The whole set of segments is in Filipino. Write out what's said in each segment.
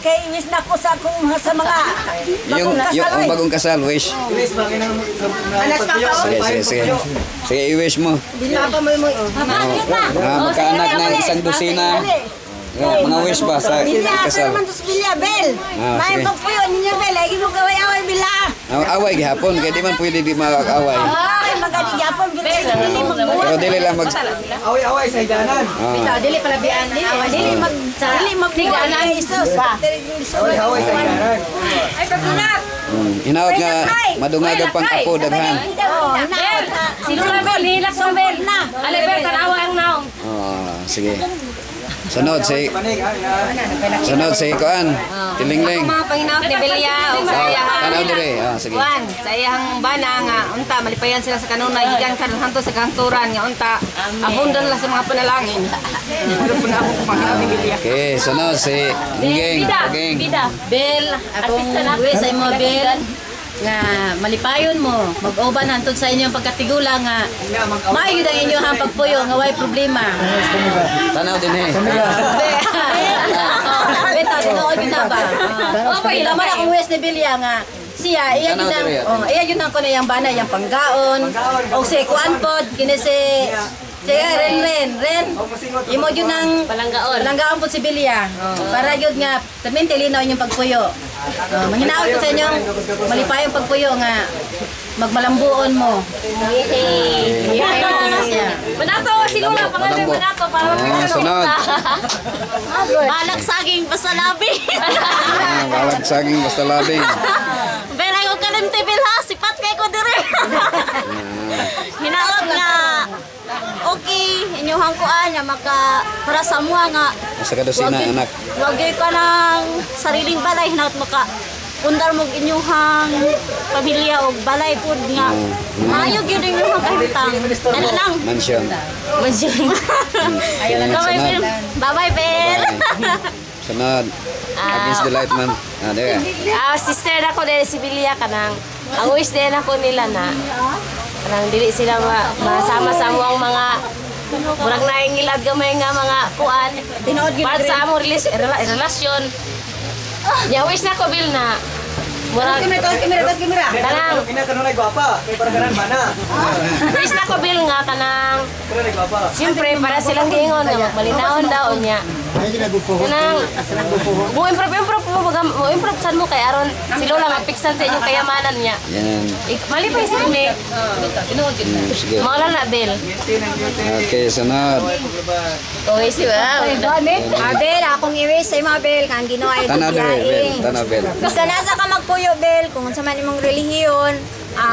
kay iwis na ko sa akong sa mga yung bagong kasal, wish. Alas ka pa. Sige. Sige, i-wish mo. Binaba mo mo. Magkaanak ng isang dosina. Mga wish ba sa kasal? Bel. May pagpuyo ninyo, Bel. Ay, mo gaway-away bila. Away gihapon, kaya di man pwede di mag-away. Ay, magani gihapon, Bel. Pero dili lang mag... Away-away sa hidanan. Dili palabian. Dili mag-higanan. Isus. Away-away sa hidanan. Ay, pagpunat. Hinaot nga, madungagan pang apo, daghan. Sino na, Bel? Hilak sa Bel. Alibel, tanawa ang naong. Sige. Sunod si Kuan. Tilingling. Mga panginaot ni Belia o sa iyahan. Ano dire? Sige. Kuan, sa iyang bana nga unta malipayan sila sa kanuna gikan kanto sa kanturan nga unta abundan la sa mga panalangin. Pero pun ako panginaot ni Belia. Okay, sunod si Ngeng. Bel, akong wish sa imo, Bel, nga malipayon mo, mag-oban hantod sa inyong pagkatigula nga maayo ang inyong pagpuyo nga way problema. Tanaw din eh. Beta, tinuod yun na ba? Okay, naman akong wish ni Belia nga siya, iya yun ang ko na yung bana, yung panggaon, o si Kuan pod, kinisi, siya, Ren. Imo yun ang palanggaon po si Belia. Para yun nga, tamin tilinaw yung pagpuyo. Manghinaot ko sa inyong malipayong pagpuyo nga magmalambuon mo. Manato, silula pangalan manato para sunod. Balak saging basta labi. Balak saging basta labi. Belay ko kalim tibil ha, sipat kay ko dire. Hinaot nga okay, inyong hangkuan nga para sa mua nga sa kadosina anak. Wagay ka ng sariling balay hinaot maka undar mo inyong pamilya o balay pud nga maayo gyud inyong kahimtang. Ano lang? Mansion. Ayun lang kami. Bye-bye, Bel. Sunod. Against the light man. There. Sister na ko dahil si Belia kanang ang wish din ako nila na kanang dili sila masama sa among mga murag naingilad gamay nga mga kuan para sa among relasyon. Ya wish na ko Bil na murag kamera kanang kanunay gwapa kay para ganan mana. Wish na ko Bil nga kanang siyempre para silang giingon nga malinawon daw niya. Kanang mo improve san mo kay aron si Lola mapiksan sa inyong kayamanan niya. Yan. Mali pa isa ni. Sige. Mawala na Bel. Okay, sunod. Okay, si Abel, akong i-wish sa mga Bel kang ginawa yung Bel. Tanaw Bel. Basta nasa ka magpuyo, Bel, kung sa man imong relihiyon,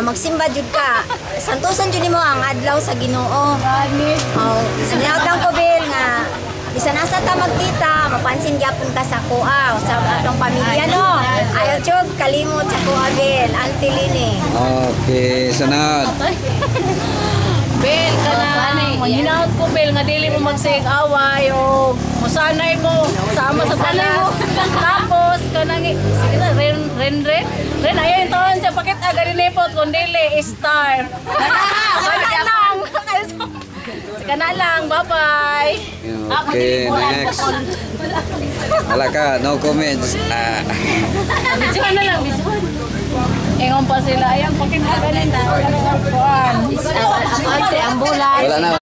magsimba jud ka. Santusan jud nimo ang adlaw sa Ginoo. Sinayang ko, Bel, nga bisa nasa ta magkita, mapansin gyapon ka sa kuha sa atong pamilya no. Ayaw jud kalimot sa kuha, Bel, Antilini. Okay, sunod. Bel, kanang hinaot ko, Bel, nga dili mo magsig away o musanay mo, sama sa pala. Tapos, kanang, sige na, Ren, ayaw yung taon siya, bakit agarin ipot, kung dili, star. Sige na lang, bye-bye. Okay, next. Wala ka, no comments. Bidyohan na lang, bidyohan. Ingon pa sila, ayan, pakita ka rin na. Ang bulan. Wala na.